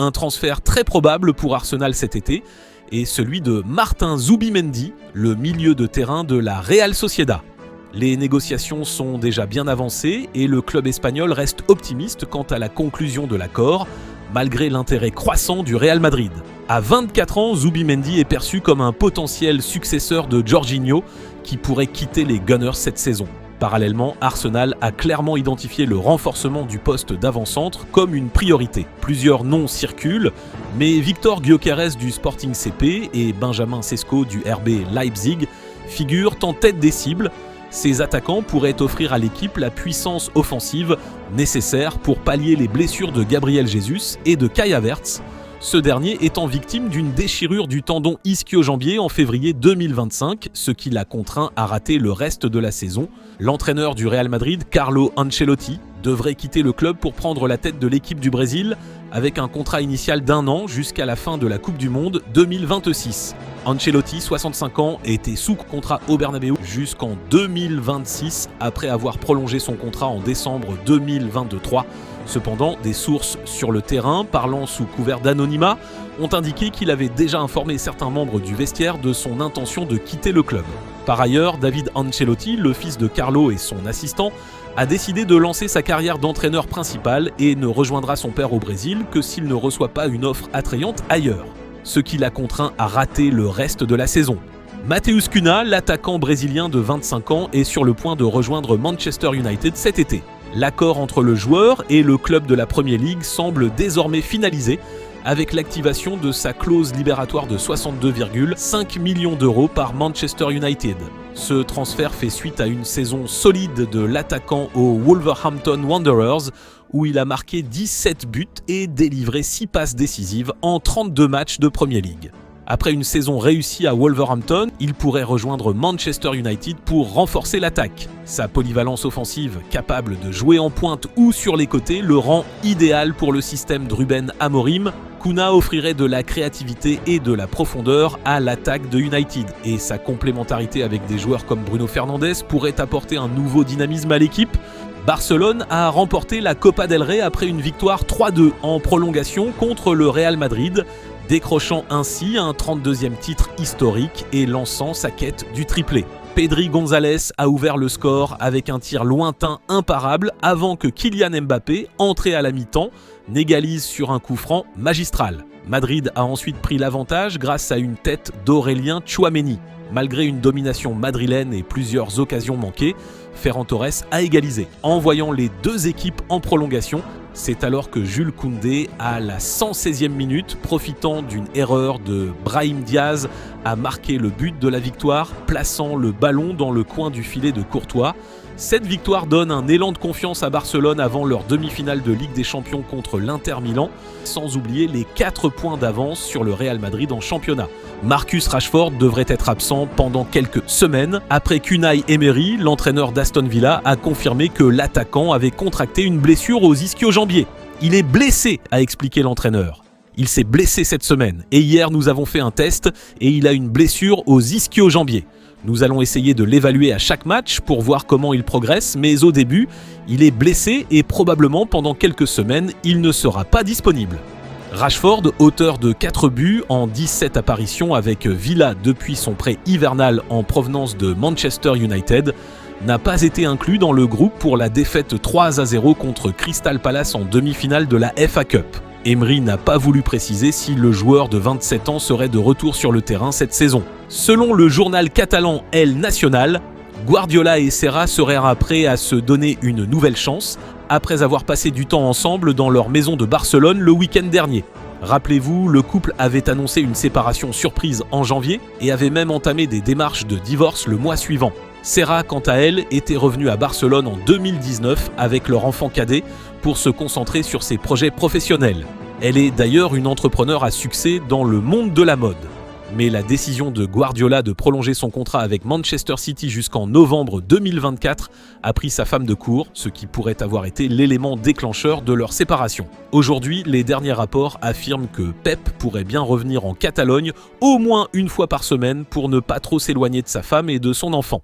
Un transfert très probable pour Arsenal cet été est celui de Martin Zubimendi, le milieu de terrain de la Real Sociedad. Les négociations sont déjà bien avancées et le club espagnol reste optimiste quant à la conclusion de l'accord, malgré l'intérêt croissant du Real Madrid. À 24 ans, Zubimendi est perçu comme un potentiel successeur de Jorginho qui pourrait quitter les Gunners cette saison. Parallèlement, Arsenal a clairement identifié le renforcement du poste d'avant-centre comme une priorité. Plusieurs noms circulent, mais Victor Gyökeres du Sporting CP et Benjamin Sesko du RB Leipzig figurent en tête des cibles. Ces attaquants pourraient offrir à l'équipe la puissance offensive nécessaire pour pallier les blessures de Gabriel Jesus et de Kai Havertz, ce dernier étant victime d'une déchirure du tendon ischio-jambier en février 2025, ce qui l'a contraint à rater le reste de la saison. L'entraîneur du Real Madrid, Carlo Ancelotti, devrait quitter le club pour prendre la tête de l'équipe du Brésil avec un contrat initial d'1 an jusqu'à la fin de la Coupe du Monde 2026. Ancelotti, 65 ans, était sous contrat au Bernabéu jusqu'en 2026 après avoir prolongé son contrat en décembre 2023. Cependant, des sources sur le terrain, parlant sous couvert d'anonymat, ont indiqué qu'il avait déjà informé certains membres du vestiaire de son intention de quitter le club. Par ailleurs, David Ancelotti, le fils de Carlo et son assistant, a décidé de lancer sa carrière d'entraîneur principal et ne rejoindra son père au Brésil que s'il ne reçoit pas une offre attrayante ailleurs, ce qui l'a contraint à rater le reste de la saison. Matheus Cunha, l'attaquant brésilien de 25 ans, est sur le point de rejoindre Manchester United cet été. L'accord entre le joueur et le club de la Premier League semble désormais finalisé avec l'activation de sa clause libératoire de 62,5 millions d'euros par Manchester United. Ce transfert fait suite à une saison solide de l'attaquant aux Wolverhampton Wanderers où il a marqué 17 buts et délivré 6 passes décisives en 32 matchs de Premier League. Après une saison réussie à Wolverhampton, il pourrait rejoindre Manchester United pour renforcer l'attaque. Sa polyvalence offensive, capable de jouer en pointe ou sur les côtés, le rend idéal pour le système de Ruben Amorim. Cunha offrirait de la créativité et de la profondeur à l'attaque de United, et sa complémentarité avec des joueurs comme Bruno Fernandes pourrait apporter un nouveau dynamisme à l'équipe. Barcelone a remporté la Copa del Rey après une victoire 3-2 en prolongation contre le Real Madrid, décrochant ainsi un 32e titre historique et lançant sa quête du triplé. Pedri González a ouvert le score avec un tir lointain imparable avant que Kylian Mbappé, entré à la mi-temps, n'égalise sur un coup franc magistral. Madrid a ensuite pris l'avantage grâce à une tête d'Aurélien Tchouaméni. Malgré une domination madrilène et plusieurs occasions manquées, Ferran Torres a égalisé. En voyant les deux équipes en prolongation, c'est alors que Jules Koundé, à la 116e minute, profitant d'une erreur de Brahim Diaz, a marqué le but de la victoire, plaçant le ballon dans le coin du filet de Courtois. Cette victoire donne un élan de confiance à Barcelone avant leur demi-finale de Ligue des Champions contre l'Inter Milan, sans oublier les 4 points d'avance sur le Real Madrid en championnat. Marcus Rashford devrait être absent pendant quelques semaines, après qu'Unai Emery, l'entraîneur d'Aston Villa, a confirmé que l'attaquant avait contracté une blessure aux ischio-jambiers. Il est blessé, a expliqué l'entraîneur. Il s'est blessé cette semaine, et hier nous avons fait un test, et il a une blessure aux ischio-jambiers. Nous allons essayer de l'évaluer à chaque match pour voir comment il progresse, mais au début, il est blessé et probablement pendant quelques semaines, il ne sera pas disponible. Rashford, auteur de 4 buts en 17 apparitions avec Villa depuis son prêt hivernal en provenance de Manchester United, n'a pas été inclus dans le groupe pour la défaite 3-0 contre Crystal Palace en demi-finale de la FA Cup. Emery n'a pas voulu préciser si le joueur de 27 ans serait de retour sur le terrain cette saison. Selon le journal catalan El Nacional, Guardiola et Serra seraient prêts à se donner une nouvelle chance après avoir passé du temps ensemble dans leur maison de Barcelone le week-end dernier. Rappelez-vous, le couple avait annoncé une séparation surprise en janvier et avait même entamé des démarches de divorce le mois suivant. Serra, quant à elle, était revenue à Barcelone en 2019 avec leur enfant cadet pour se concentrer sur ses projets professionnels. Elle est d'ailleurs une entrepreneure à succès dans le monde de la mode. Mais la décision de Guardiola de prolonger son contrat avec Manchester City jusqu'en novembre 2024 a pris sa femme de court, ce qui pourrait avoir été l'élément déclencheur de leur séparation. Aujourd'hui, les derniers rapports affirment que Pep pourrait bien revenir en Catalogne au moins une fois par semaine pour ne pas trop s'éloigner de sa femme et de son enfant.